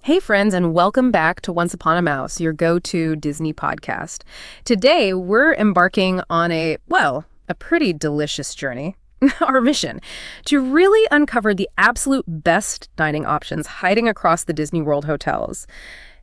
Hey friends, and welcome back to Once Upon a Mouse, your go-to Disney podcast. Today, we're embarking on a pretty delicious journey. Our mission, to really uncover the absolute best dining options hiding across the Disney World hotels.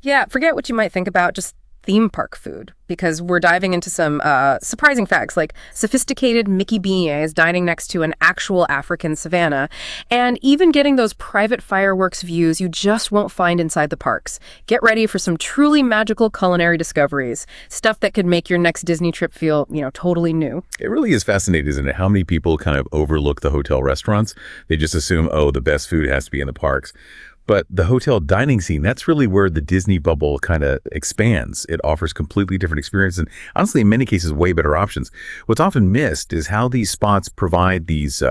Yeah, forget what you might think about just theme park food, because we're diving into some surprising facts like sophisticated Mickey beignets dining next to an actual African savanna, and even getting those private fireworks views you just won't find inside the parks. Get ready for some truly magical culinary discoveries, stuff that could make your next Disney trip feel, totally new. It really is fascinating, isn't it? How many people kind of overlook the hotel restaurants? They just assume, the best food has to be in the parks. But the hotel dining scene, that's really where the Disney bubble kind of expands. It offers completely different experiences and honestly, in many cases, way better options. What's often missed is how these spots provide these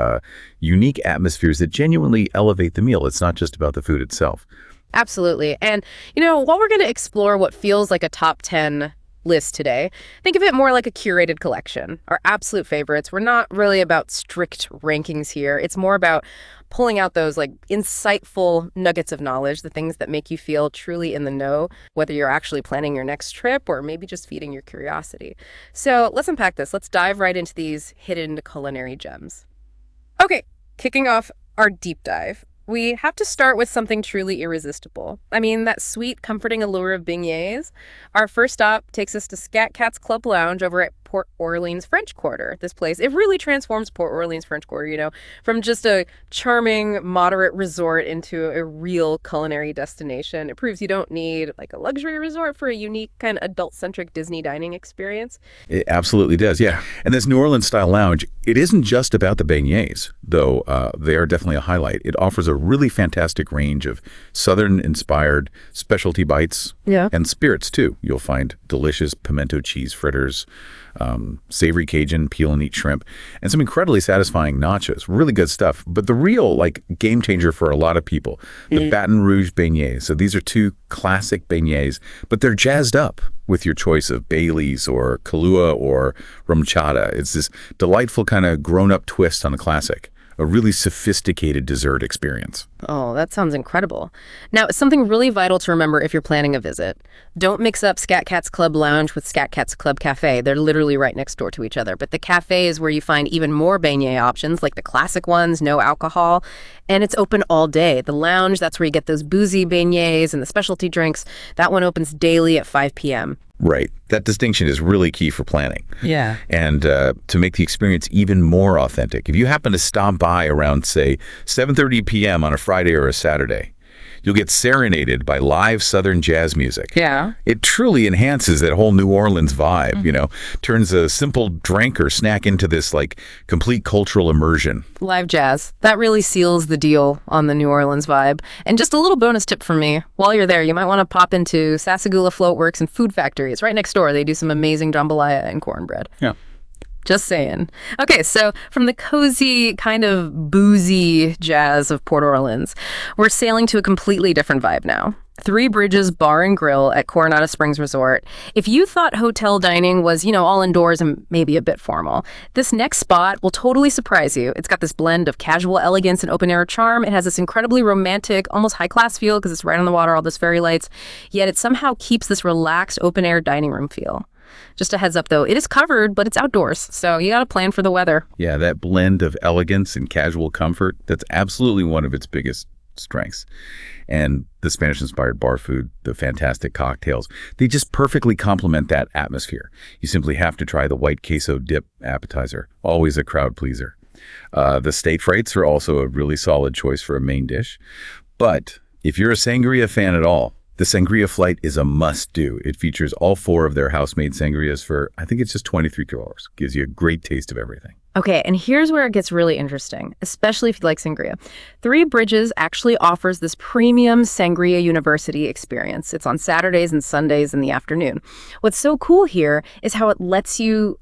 unique atmospheres that genuinely elevate the meal. It's not just about the food itself. Absolutely. And, while we're going to explore what feels like a top 10 list today, think of it more like a curated collection, our absolute favorites. We're not really about strict rankings here. It's more about pulling out those insightful nuggets of knowledge, the things that make you feel truly in the know, whether you're actually planning your next trip or maybe just feeding your curiosity. So let's unpack this. Let's dive right into these hidden culinary gems. Okay, kicking off our deep dive, we have to start with something truly irresistible. I mean, that sweet, comforting allure of beignets. Our first stop takes us to Scat Club Lounge over at Port Orleans French Quarter. This place, it really transforms Port Orleans French Quarter, from just a charming, moderate resort into a real culinary destination. It proves you don't need a luxury resort for a unique kind of adult-centric Disney dining experience. It absolutely does, yeah. And this New Orleans-style lounge, it isn't just about the beignets, though they are definitely a highlight. It offers a really fantastic range of Southern-inspired specialty bites and spirits, too. You'll find delicious pimento cheese fritters, savory Cajun peel and eat shrimp, and some incredibly satisfying nachos. Really good stuff. But the real game changer for a lot of people, the Baton Rouge beignets. So these are two classic beignets, but they're jazzed up with your choice of Bailey's or Kahlua or RumChata. It's this delightful kind of grown-up twist on a classic. A really sophisticated dessert experience. Oh, that sounds incredible. Now, something really vital to remember if you're planning a visit. Don't mix up Scat Cat's Club Lounge with Scat Cat's Club Café. They're literally right next door to each other. But the Café is where you find even more beignet options, like the classic ones, no alcohol, and it's open all day. The Lounge, that's where you get those boozy beignets and the specialty drinks. That one opens daily at 5 p.m. Right. That distinction is really key for planning. Yeah. And to make the experience even more authentic. If you happen to stop by around, say, 7:30 p.m. on a Friday or a Saturday, you'll get serenaded by live Southern jazz music. Yeah. It truly enhances that whole New Orleans vibe, turns a simple drink or snack into this complete cultural immersion. Live jazz. That really seals the deal on the New Orleans vibe. And just a little bonus tip from me. While you're there, you might want to pop into Sassagoula Floatworks and Food Factory. It's right next door. They do some amazing jambalaya and cornbread. Yeah. Just saying. Okay, so from the cozy, kind of boozy jazz of Port Orleans, we're sailing to a completely different vibe now. Three Bridges Bar and Grill at Coronado Springs Resort. If you thought hotel dining was, all indoors and maybe a bit formal, this next spot will totally surprise you. It's got this blend of casual elegance and open-air charm. It has this incredibly romantic, almost high-class feel because it's right on the water, all those fairy lights, yet it somehow keeps this relaxed open-air dining room feel. Just a heads up, though, it is covered, but it's outdoors, so you got to plan for the weather. Yeah, that blend of elegance and casual comfort, that's absolutely one of its biggest strengths. And the Spanish-inspired bar food, the fantastic cocktails, they just perfectly complement that atmosphere. You simply have to try the white queso dip appetizer, always a crowd pleaser. The steak frites are also a really solid choice for a main dish. But if you're a sangria fan at all, the Sangria Flight is a must-do. It features all four of their house-made sangrias for, I think it's just $23. Gives you a great taste of everything. Okay, and here's where it gets really interesting, especially if you like sangria. Three Bridges actually offers this premium Sangria University experience. It's on Saturdays and Sundays in the afternoon. What's so cool here is how it lets you,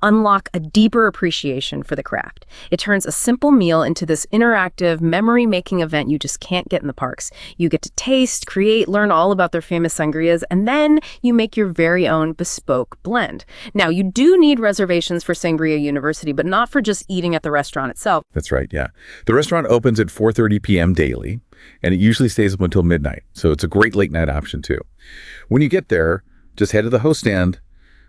unlock a deeper appreciation for the craft. It turns a simple meal into this interactive, memory-making event you just can't get in the parks. You get to taste, create, learn all about their famous sangrias, and then you make your very own bespoke blend. Now, you do need reservations for Sangria University, but not for just eating at the restaurant itself. That's right, yeah. The restaurant opens at 4:30 p.m. daily, and it usually stays up until midnight, so it's a great late-night option, too. When you get there, just head to the host stand,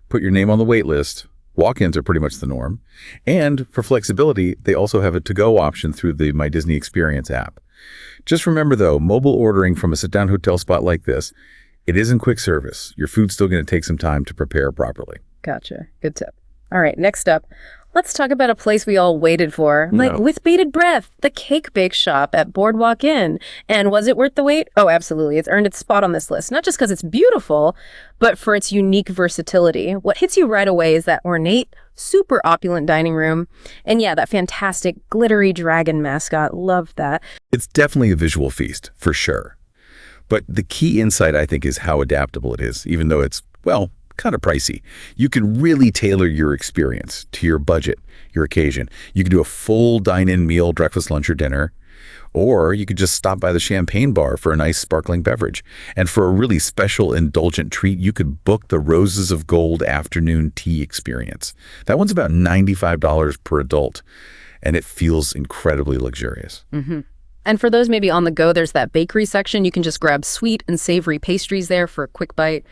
put your name on the wait list. Walk-ins are pretty much the norm. And for flexibility, they also have a to-go option through the My Disney Experience app. Just remember, though, mobile ordering from a sit-down hotel spot like this, it isn't quick service. Your food's still going to take some time to prepare properly. Gotcha. Good tip. All right, next up, let's talk about a place we all waited for, like with bated breath, the Cake Bake Shop at Boardwalk Inn. And was it worth the wait? Oh, absolutely. It's earned its spot on this list, not just because it's beautiful, but for its unique versatility. What hits you right away is that ornate, super opulent dining room. And yeah, that fantastic glittery dragon mascot. Love that. It's definitely a visual feast, for sure. But the key insight, I think, is how adaptable it is, even though it's, well, kind of pricey. You can really tailor your experience to your budget, your occasion. You can do a full dine-in meal, breakfast, lunch, or dinner, or you could just stop by the champagne bar for a nice sparkling beverage. And for a really special, indulgent treat, you could book the Roses of Gold afternoon tea experience. That one's about $95 per adult, and it feels incredibly luxurious. Mm-hmm. And for those maybe on the go, there's that bakery section. You can just grab sweet and savory pastries there for a quick bite.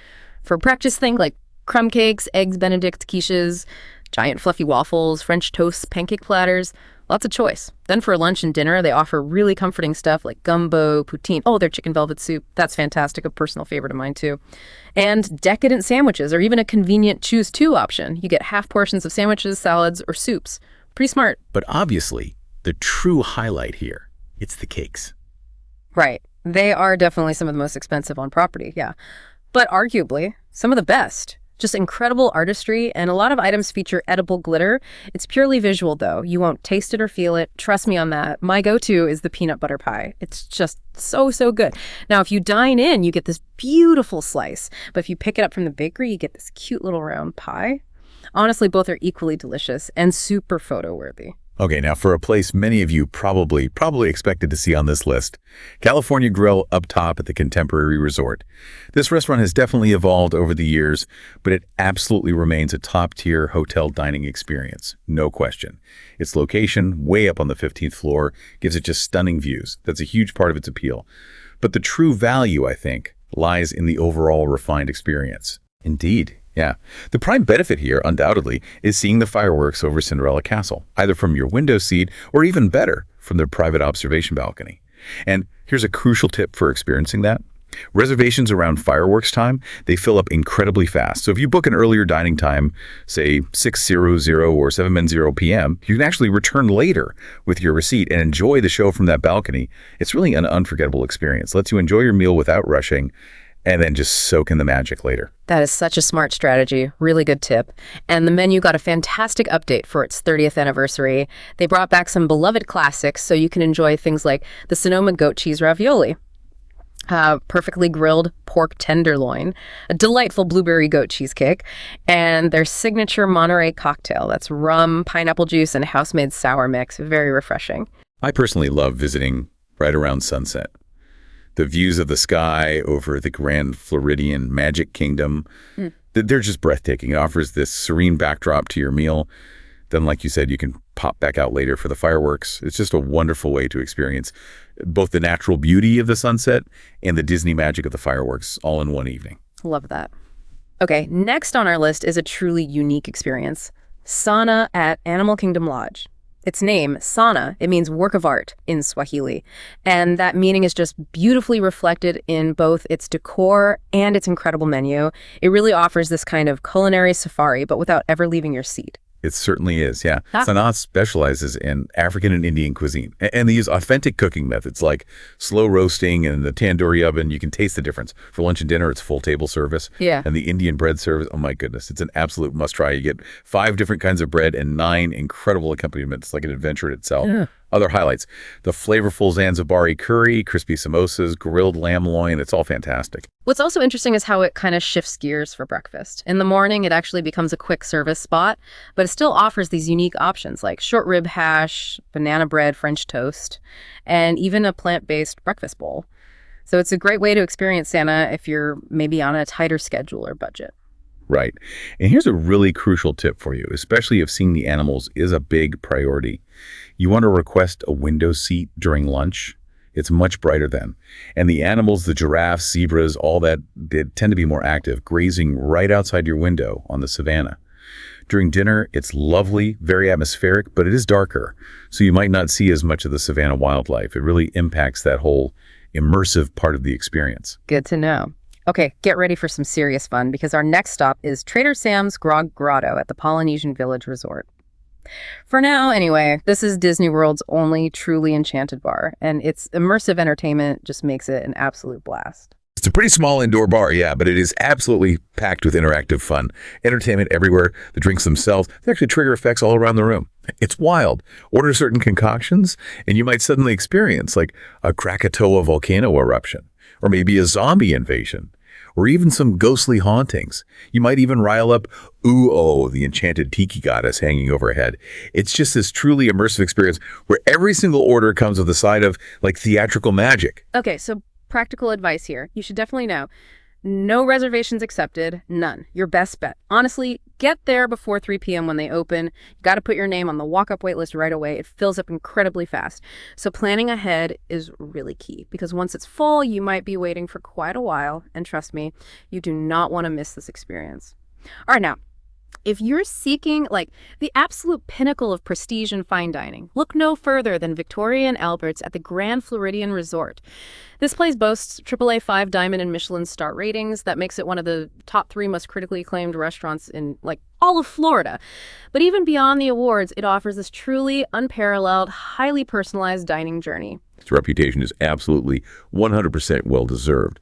For practice things like crumb cakes, eggs Benedict quiches, giant fluffy waffles, French toasts, pancake platters, lots of choice. Then for lunch and dinner, they offer really comforting stuff like gumbo, poutine. Oh, their chicken velvet soup. That's fantastic. A personal favorite of mine, too. And decadent sandwiches, or even a convenient choose two option. You get half portions of sandwiches, salads, or soups. Pretty smart. But obviously, the true highlight here, it's the cakes. Right. They are definitely some of the most expensive on property, yeah. But arguably, some of the best. Just incredible artistry, and a lot of items feature edible glitter. It's purely visual, though. You won't taste it or feel it. Trust me on that. My go-to is the peanut butter pie. It's just so, so good. Now, if you dine in, you get this beautiful slice. But if you pick it up from the bakery, you get this cute little round pie. Honestly, both are equally delicious and super photo-worthy. Okay, now for a place many of you probably expected to see on this list, California Grill up top at the Contemporary Resort. This restaurant has definitely evolved over the years, but it absolutely remains a top-tier hotel dining experience, no question. Its location, way up on the 15th floor, gives it just stunning views. That's a huge part of its appeal. But the true value, I think, lies in the overall refined experience. Indeed. Yeah. The prime benefit here, undoubtedly, is seeing the fireworks over Cinderella Castle, either from your window seat or even better, from their private observation balcony. And here's a crucial tip for experiencing that. Reservations around fireworks time, they fill up incredibly fast. So if you book an earlier dining time, say 6:00 or 7:00 p.m., you can actually return later with your receipt and enjoy the show from that balcony. It's really an unforgettable experience. Lets you enjoy your meal without rushing, and then just soak in the magic later. That is such a smart strategy. Really good tip. And the menu got a fantastic update for its 30th anniversary. They brought back some beloved classics so you can enjoy things like the Sonoma goat cheese ravioli, perfectly grilled pork tenderloin, a delightful blueberry goat cheesecake, and their signature Monterey cocktail. That's rum, pineapple juice, and house-made sour mix. Very refreshing. I personally love visiting right around sunset. The views of the sky over the Grand Floridian Magic Kingdom, they're just breathtaking. It offers this serene backdrop to your meal. Then, like you said, you can pop back out later for the fireworks. It's just a wonderful way to experience both the natural beauty of the sunset and the Disney magic of the fireworks all in one evening. Love that. Okay, next on our list is a truly unique experience. Sanaa at Animal Kingdom Lodge. Its name, Sanaa, it means work of art in Swahili. And that meaning is just beautifully reflected in both its decor and its incredible menu. It really offers this kind of culinary safari, but without ever leaving your seat. It certainly is, yeah. Sanaa specializes in African and Indian cuisine, and they use authentic cooking methods like slow roasting and the tandoori oven. You can taste the difference. For lunch and dinner, it's full table service. Yeah. And the Indian bread service, oh my goodness, it's an absolute must try. You get 5 different kinds of bread and 9 incredible accompaniments, like an adventure in itself. Yeah. Other highlights, the flavorful Zanzibari curry, crispy samosas, grilled lamb loin, it's all fantastic. What's also interesting is how it kind of shifts gears for breakfast. In the morning, it actually becomes a quick service spot, but it still offers these unique options like short rib hash, banana bread, French toast, and even a plant-based breakfast bowl. So it's a great way to experience Sanaa if you're maybe on a tighter schedule or budget. Right. And here's a really crucial tip for you, especially if seeing the animals is a big priority. You want to request a window seat during lunch. It's much brighter then. And the animals, the giraffes, zebras, all that, they tend to be more active, grazing right outside your window on the savanna. During dinner, it's lovely, very atmospheric, but it is darker, so you might not see as much of the savanna wildlife. It really impacts that whole immersive part of the experience. Good to know. Okay, get ready for some serious fun because our next stop is Trader Sam's Grog Grotto at the Polynesian Village Resort. For now, anyway, this is Disney World's only truly enchanted bar, and its immersive entertainment just makes it an absolute blast. It's a pretty small indoor bar, yeah, but it is absolutely packed with interactive fun. Entertainment everywhere, the drinks themselves, they actually trigger effects all around the room. It's wild. Order certain concoctions, and you might suddenly experience like a Krakatoa volcano eruption, or maybe a zombie invasion, or even some ghostly hauntings. You might even rile up Uo, the enchanted tiki goddess hanging overhead. It's just this truly immersive experience where every single order comes with a side of like theatrical magic. Okay, so practical advice here. You should definitely know. No reservations accepted, none. Your best bet. Honestly, get there before 3 p.m. when they open. You got to put your name on the walk-up wait list right away. It fills up incredibly fast. So planning ahead is really key because once it's full, you might be waiting for quite a while. And trust me, you do not want to miss this experience. All right, now, if you're seeking like the absolute pinnacle of prestige and fine dining, look no further than Victoria and Albert's at the Grand Floridian Resort. This place boasts AAA Five Diamond and Michelin star ratings. That makes it one of the top 3 most critically acclaimed restaurants in like all of Florida. But even beyond the awards, it offers this truly unparalleled, highly personalized dining journey. Its reputation is absolutely 100% well-deserved.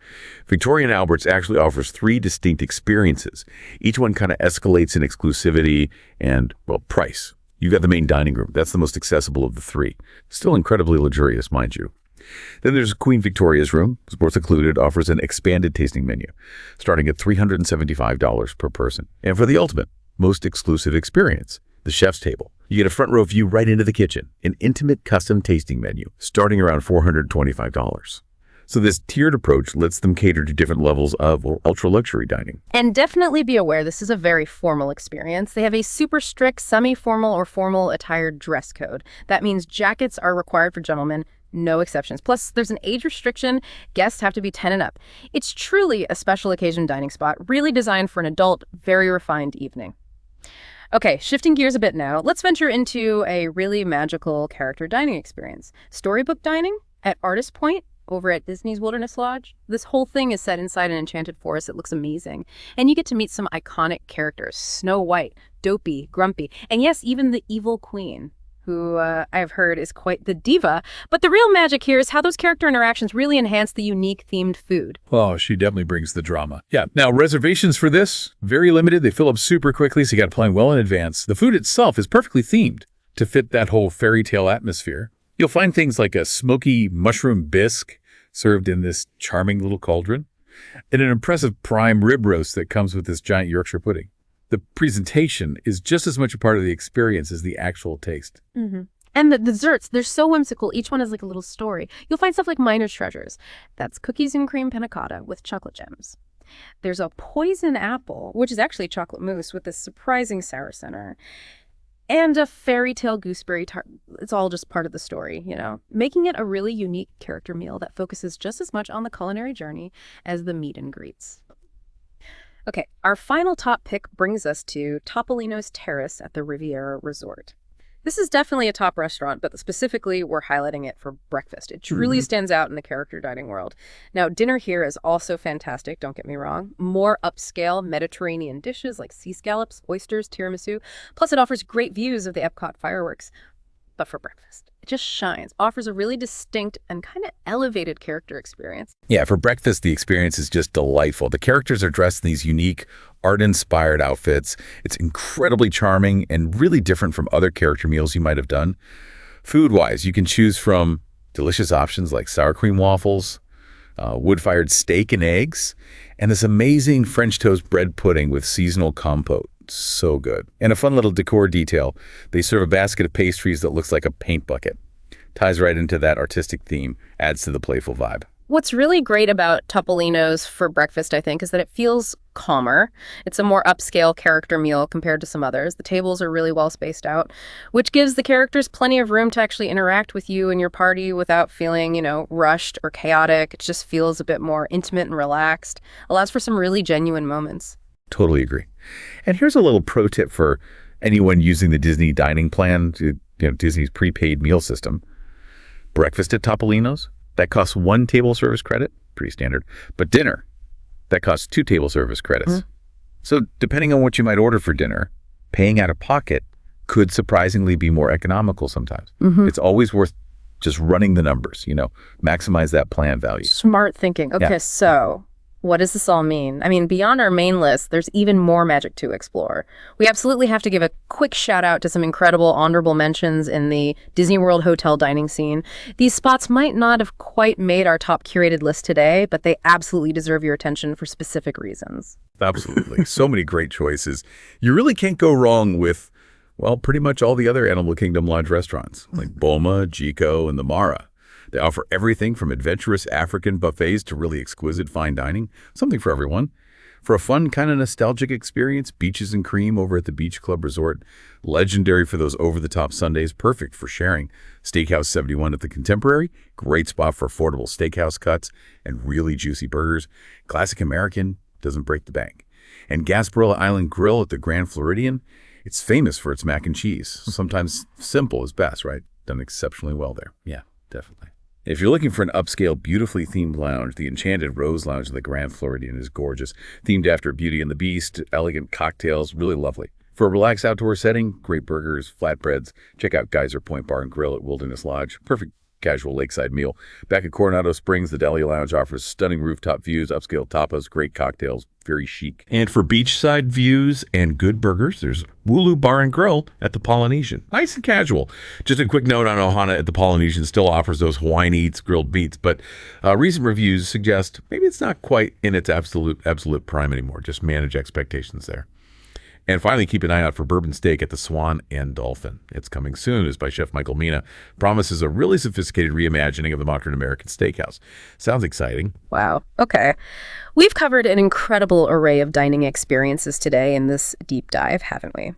Victoria and Albert's actually offers 3 distinct experiences. Each one kind of escalates in exclusivity and, well, price. You've got the main dining room. That's the most accessible of the 3. Still incredibly luxurious, mind you. Then there's Queen Victoria's room. Sports Included offers an expanded tasting menu, starting at $375 per person. And for the ultimate, most exclusive experience, the chef's table. You get a front row view right into the kitchen, an intimate custom tasting menu, starting around $425. So this tiered approach lets them cater to different levels of ultra-luxury dining. And definitely be aware this is a very formal experience. They have a super strict semi-formal or formal attired dress code. That means jackets are required for gentlemen, no exceptions. Plus, there's an age restriction. Guests have to be 10 and up. It's truly a special occasion dining spot, really designed for an adult, very refined evening. Okay, shifting gears a bit now, let's venture into a really magical character dining experience. Storybook dining at Artist Point over at Disney's Wilderness Lodge. This whole thing is set inside an enchanted forest. It looks amazing. And you get to meet some iconic characters, Snow White, Dopey, Grumpy, and yes, even the evil queen, who I've heard is quite the diva. But the real magic here is how those character interactions really enhance the unique themed food. Oh, she definitely brings the drama. Yeah. Now, reservations for this, very limited. They fill up super quickly, so you got to plan well in advance. The food itself is perfectly themed to fit that whole fairy tale atmosphere. You'll find things like a smoky mushroom bisque served in this charming little cauldron, and an impressive prime rib roast that comes with this giant Yorkshire pudding. The presentation is just as much a part of the experience as the actual taste. Mm-hmm. And the desserts, they're so whimsical. Each one has like a little story. You'll find stuff like Miner's Treasures. That's cookies and cream panna cotta with chocolate gems. There's a poison apple, which is actually chocolate mousse with this surprising sour center. And a fairy tale gooseberry tart. It's all just part of the story, you know, making it a really unique character meal that focuses just as much on the culinary journey as the meet and greets. Okay, our final top pick brings us to Topolino's Terrace at the Riviera Resort. This is definitely a top restaurant, but specifically we're highlighting it for breakfast. It truly stands out in the character dining world. Now, dinner here is also fantastic, don't get me wrong. More upscale Mediterranean dishes like sea scallops, oysters, tiramisu. Plus, it offers great views of the Epcot fireworks. But for breakfast, it just shines, offers a really distinct and kind of elevated character experience. Yeah, for breakfast, the experience is just delightful. The characters are dressed in these unique, art-inspired outfits. It's incredibly charming and really different from other character meals you might have done. Food-wise, you can choose from delicious options like sour cream waffles, wood-fired steak and eggs, and this amazing French toast bread pudding with seasonal compote. So good. And a fun little decor detail, they serve a basket of pastries that looks like a paint bucket. Ties right into that artistic theme, adds to the playful vibe. What's really great about Topolino's for breakfast, I think, is that it feels calmer. It's a more upscale character meal compared to some others. The tables are really well spaced out, which gives the characters plenty of room to actually interact with you and your party without feeling, rushed or chaotic. It just feels a bit more intimate and relaxed. Allows for some really genuine moments. Totally agree. And here's a little pro tip for anyone using the Disney dining plan, Disney's prepaid meal system. Breakfast at Topolino's, that costs 1 table service credit, pretty standard. But dinner, that costs 2 table service credits. So depending on what you might order for dinner, paying out of pocket could surprisingly be more economical sometimes. It's always worth just running the numbers, maximize that plan value. Smart thinking. Okay, so what does this all mean? I mean, beyond our main list, there's even more magic to explore. We absolutely have to give a quick shout out to some incredible honorable mentions in the Disney World hotel dining scene. These spots might not have quite made our top curated list today, but they absolutely deserve your attention for specific reasons. Absolutely. So many great choices. You really can't go wrong with, well, pretty much all the other Animal Kingdom Lodge restaurants, like Boma, Jiko, and the Mara. They offer everything from adventurous African buffets to really exquisite fine dining, something for everyone. For a fun, kind of nostalgic experience, beaches and cream over at the Beach Club Resort. Legendary for those over-the-top Sundays, perfect for sharing. Steakhouse 71 at the Contemporary, great spot for affordable steakhouse cuts and really juicy burgers. Classic American, doesn't break the bank. And Gasparilla Island Grill at the Grand Floridian, it's famous for its mac and cheese. Sometimes simple is best, right? Done exceptionally well there. Yeah, definitely. If you're looking for an upscale, beautifully themed lounge, the Enchanted Rose Lounge in the Grand Floridian is gorgeous. Themed after Beauty and the Beast, elegant cocktails, really lovely. For a relaxed outdoor setting, great burgers, flatbreads. Check out Geyser Point Bar and Grill at Wilderness Lodge. Perfect casual lakeside meal. Back at Coronado Springs, the Deli Lounge offers stunning rooftop views, upscale tapas, great cocktails, very chic. And for beachside views and good burgers, there's Wooloo Bar and Grill at the Polynesian. Nice and casual. Just a quick note on Ohana at the Polynesian still offers those Hawaiian Eats grilled meats, but recent reviews suggest maybe it's not quite in its absolute prime anymore. Just manage expectations there. And finally, keep an eye out for Bourbon Steak at the Swan and Dolphin. It's coming soon. It's by Chef Michael Mina. Promises a really sophisticated reimagining of the modern American steakhouse. Sounds exciting. Wow. Okay. We've covered an incredible array of dining experiences today in this deep dive, haven't we?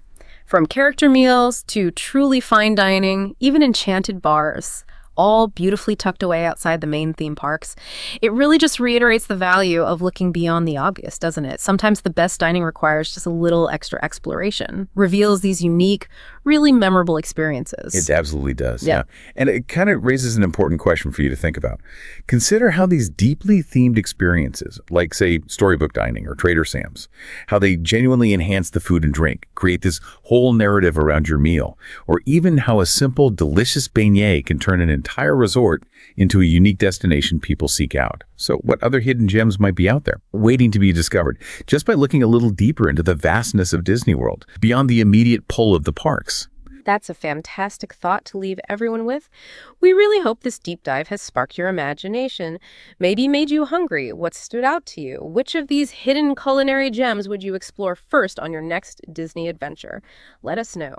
From character meals to truly fine dining, even enchanted bars, all beautifully tucked away outside the main theme parks. It really just reiterates the value of looking beyond the obvious, doesn't it? Sometimes the best dining requires just a little extra exploration, reveals these unique, really memorable experiences. It absolutely does, yeah. And it kind of raises an important question for you to think about. Consider how these deeply themed experiences, like, say, Storybook Dining or Trader Sam's, how they genuinely enhance the food and drink, create this whole narrative around your meal, or even how a simple, delicious beignet can turn an entire resort into a unique destination people seek out. So what other hidden gems might be out there, waiting to be discovered, just by looking a little deeper into the vastness of Disney World, beyond the immediate pull of the parks? That's a fantastic thought to leave everyone with. We really hope this deep dive has sparked your imagination, maybe made you hungry. What stood out to you? Which of these hidden culinary gems would you explore first on your next Disney adventure? Let us know.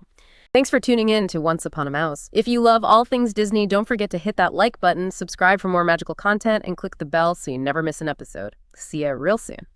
Thanks for tuning in to Once Upon a Mouse. If you love all things Disney, don't forget to hit that like button, subscribe for more magical content, and click the bell so you never miss an episode. See ya real soon.